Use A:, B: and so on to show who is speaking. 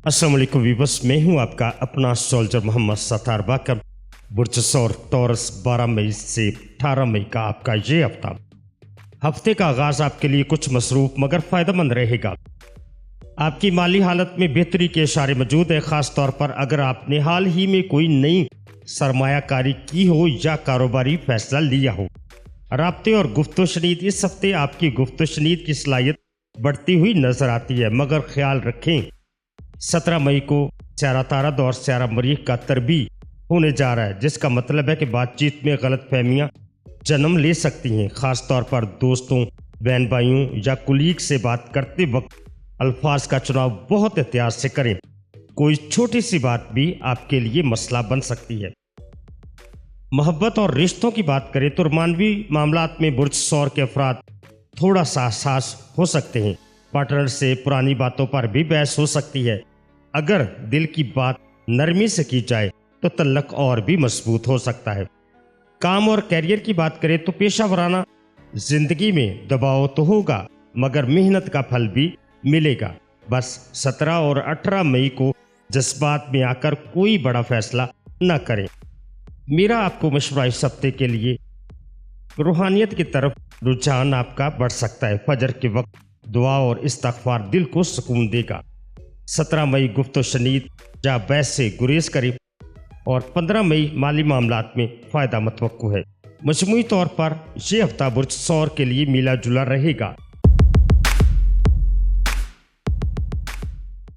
A: अस्सलाम वालेकुम वीवर्स, मैं हूं आपका अपना सोल्जर मोहम्मद सत्तार बाकर। बुर्ज सौर टॉरस 12 मई से 18 मई का आपका ये हफ्ते का आगाज आपके लिए कुछ मसरूफ मगर फ़ायदेमंद रहेगा। आपकी माली हालत में बेहतरी के इशारे मौजूद है, ख़ास तौर पर अगर आपने हाल ही में कोई नई सरमायाकारी की हो या कारोबारी फैसला लिया हो। राब्ते और गुफ्तो शनीद, इस हफ्ते आपकी गुफ्तो शनीद की सलाहियत बढ़ती हुई नजर आती है, मगर ख्याल रखें 17 मई को स्यारा तारद और स्यारा मरीख का तरबी होने जा रहा है, जिसका मतलब है कि बातचीत में गलत फहमियाँ जन्म ले सकती हैं। ख़ास तौर पर दोस्तों, बहन भाइयों या कुलीग से बात करते वक्त अल्फाज का चुनाव बहुत एहतियात से करें। कोई छोटी सी बात भी आपके लिए मसला बन सकती है। मोहब्बत और रिश्तों की बात करें तो मानवी मामलात में बुर्ज सौर के अफराद थोड़ा सा हसास हो सकते हैं। पार्टनर से पुरानी बातों पर भी बहस हो सकती है। अगर दिल की बात नरमी से की जाए तो तल्लक और भी मजबूत हो सकता है। काम और कैरियर की बात करें तो पेशा वराना जिंदगी में दबाव तो होगा, मगर मेहनत का फल भी मिलेगा। बस 17 और 18 मई को जज्बात में आकर कोई बड़ा फैसला न करें। मेरा आपको मशवरा इस हफ्ते के लिए, रूहानियत की तरफ रुझान आपका बढ़ सकता है। फजर के वक्त दुआ और इस्तगफार दिल को सुकून देगा। 17 मई गुफ्तो शनीद या बहस से गुरेज करें और 15 मई माली मामलात में फ़ायदा मतवक्कु है। मजमूई तौर पर यह हफ्ता बुर्ज सौर के लिए मिला जुला रहेगा।